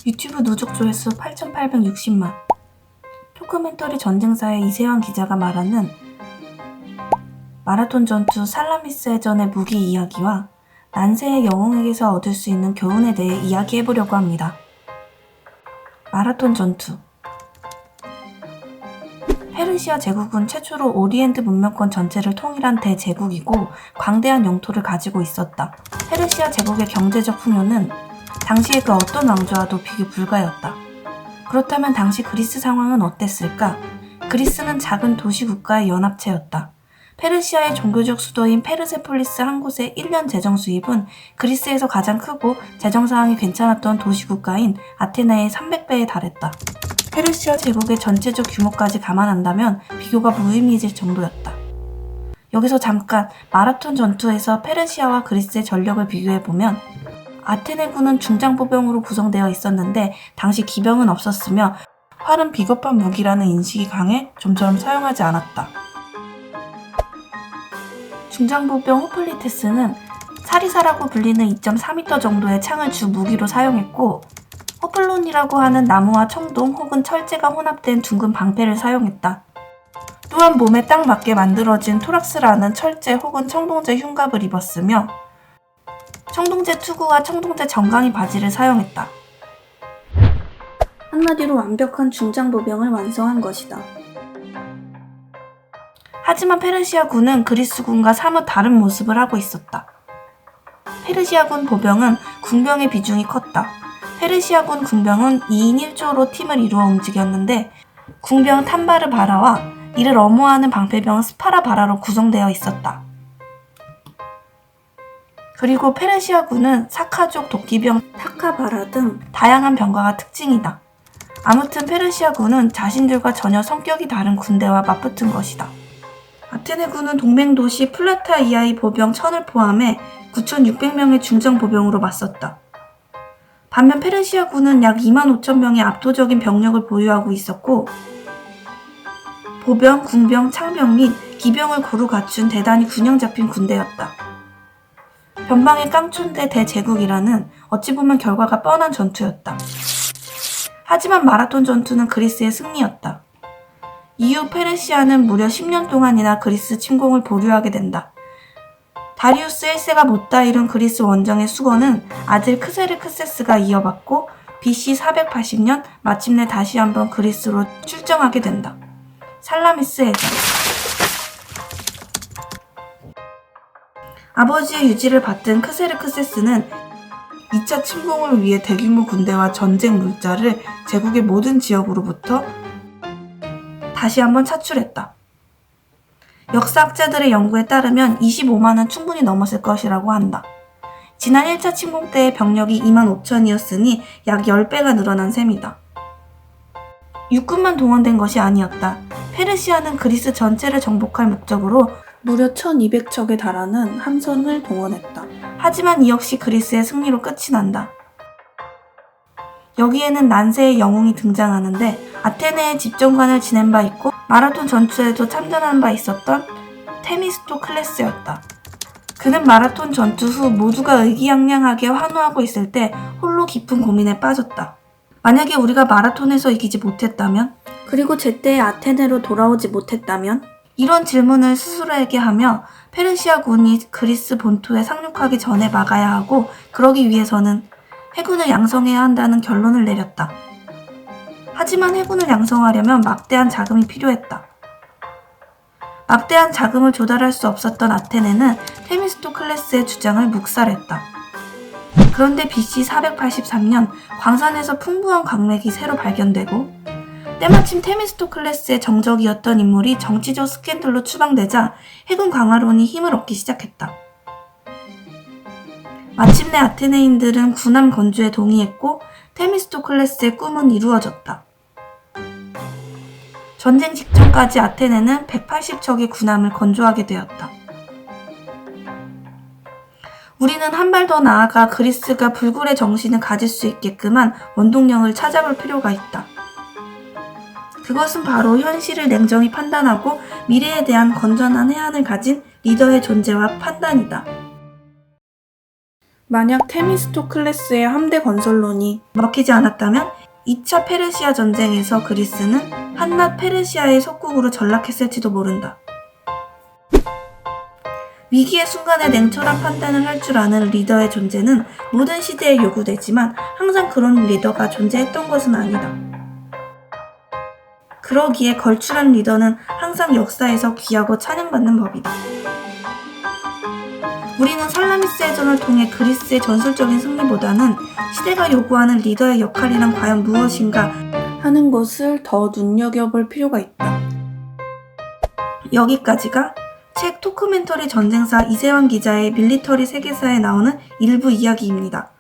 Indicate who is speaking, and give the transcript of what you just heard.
Speaker 1: 유튜브 누적 조회수 8,860만. 토크멘터리 전쟁사의 이세환 기자가 말하는 마라톤 전투 살라미스 해전의 무기 이야기와 난세의 영웅에게서 얻을 수 있는 교훈에 대해 이야기해보려고 합니다. 마라톤 전투. 페르시아 제국은 최초로 오리엔트 문명권 전체를 통일한 대제국이고 광대한 영토를 가지고 있었다. 페르시아 제국의 경제적 풍요는 당시의 그 어떤 왕조와도 비교 불가였다. 그렇다면 당시 그리스 상황은 어땠을까? 그리스는 작은 도시국가의 연합체였다. 페르시아의 종교적 수도인 페르세폴리스 한 곳의 1년 재정 수입은 그리스에서 가장 크고 재정 상황이 괜찮았던 도시국가인 아테네의 300배에 달했다. 페르시아 제국의 전체적 규모까지 감안한다면 비교가 무의미해질 정도였다. 여기서 잠깐 마라톤 전투에서 페르시아와 그리스의 전력을 비교해보면 아테네군은 중장보병으로 구성되어 있었는데 당시 기병은 없었으며 활은 비겁한 무기라는 인식이 강해 좀처럼 사용하지 않았다. 중장보병 호플리테스는 사리사라고 불리는 2.4m 정도의 창을 주 무기로 사용했고 호플론이라고 하는 나무와 청동 혹은 철제가 혼합된 둥근 방패를 사용했다. 또한 몸에 딱 맞게 만들어진 토락스라는 철제 혹은 청동제 흉갑을 입었으며 청동제 투구와 청동제 정강이 바지를 사용했다. 한마디로 완벽한 중장보병을 완성한 것이다. 하지만 페르시아군은 그리스군과 사뭇 다른 모습을 하고 있었다. 페르시아군 보병은 군병의 비중이 컸다. 페르시아군 군병은 2인 1조로 팀을 이루어 움직였는데 군병 탄바르 바라와 이를 엄호하는 방패병 스파라 바라로 구성되어 있었다. 그리고 페르시아군은 사카족 도끼병 타카바라 등 다양한 병과가 특징이다. 아무튼 페르시아군은 자신들과 전혀 성격이 다른 군대와 맞붙은 것이다. 아테네군은 동맹도시 플라타이아의 보병 1000을 포함해 9,600명의 중정보병으로 맞섰다. 반면 페르시아군은 약 25,000명의 압도적인 병력을 보유하고 있었고 보병, 군병, 창병 및 기병을 고루 갖춘 대단히 균형 잡힌 군대였다. 변방의 깡촌대 대제국이라는 어찌 보면 결과가 뻔한 전투였다. 하지만 마라톤 전투는 그리스의 승리였다. 이후 페르시아는 무려 10년 동안이나 그리스 침공을 보류하게 된다. 다리우스 1세가 못다 이룬 그리스 원정의 수건은 아들 크세르크세스가 이어받고 BC 480년 마침내 다시 한번 그리스로 출정하게 된다. 살라미스 해전. 아버지의 유지를 받든 크세르크세스는 2차 침공을 위해 대규모 군대와 전쟁 물자를 제국의 모든 지역으로부터 다시 한번 차출했다. 역사학자들의 연구에 따르면 25만은 충분히 넘었을 것이라고 한다. 지난 1차 침공 때의 병력이 25,000이었으니 약 10배가 늘어난 셈이다. 육군만 동원된 것이 아니었다. 페르시아는 그리스 전체를 정복할 목적으로 무려 1,200척에 달하는 함선을 동원했다. 하지만 이 역시 그리스의 승리로 끝이 난다. 여기에는 난세의 영웅이 등장하는데 아테네의 집정관을 지낸 바 있고 마라톤 전투에도 참전한 바 있었던 테미스토클레스였다. 그는 마라톤 전투 후 모두가 의기양양하게 환호하고 있을 때 홀로 깊은 고민에 빠졌다. 만약에 우리가 마라톤에서 이기지 못했다면? 그리고 제때에 아테네로 돌아오지 못했다면? 이런 질문을 스스로에게 하며 페르시아군이 그리스 본토에 상륙하기 전에 막아야 하고 그러기 위해서는 해군을 양성해야 한다는 결론을 내렸다. 하지만 해군을 양성하려면 막대한 자금이 필요했다. 막대한 자금을 조달할 수 없었던 아테네는 테미스토클레스의 주장을 묵살했다. 그런데 BC 483년 광산에서 풍부한 광맥이 새로 발견되고 때마침 테미스토클레스의 정적이었던 인물이 정치적 스캔들로 추방되자 해군 강화론이 힘을 얻기 시작했다. 마침내 아테네인들은 군함 건조에 동의했고 테미스토클레스의 꿈은 이루어졌다. 전쟁 직전까지 아테네는 180척의 군함을 건조하게 되었다. 우리는 한 발 더 나아가 그리스가 불굴의 정신을 가질 수 있게끔한 원동력을 찾아볼 필요가 있다. 그것은 바로 현실을 냉정히 판단하고 미래에 대한 건전한 해안을 가진 리더의 존재와 판단이다. 만약 테미스토클레스의 함대 건설론이 먹히지 않았다면 2차 페르시아 전쟁에서 그리스는 한낱 페르시아의 속국으로 전락했을지도 모른다. 위기의 순간에 냉철한 판단을 할 줄 아는 리더의 존재는 모든 시대에 요구되지만 항상 그런 리더가 존재했던 것은 아니다. 그러기에 걸출한 리더는 항상 역사에서 귀하고 찬양받는 법이다. 우리는 살라미스의 전을 통해 그리스의 전술적인 승리보다는 시대가 요구하는 리더의 역할이란 과연 무엇인가 하는 것을 더 눈여겨볼 필요가 있다. 여기까지가 책 토크멘터리 전쟁사 이세환 기자의 밀리터리 세계사에 나오는 일부 이야기입니다.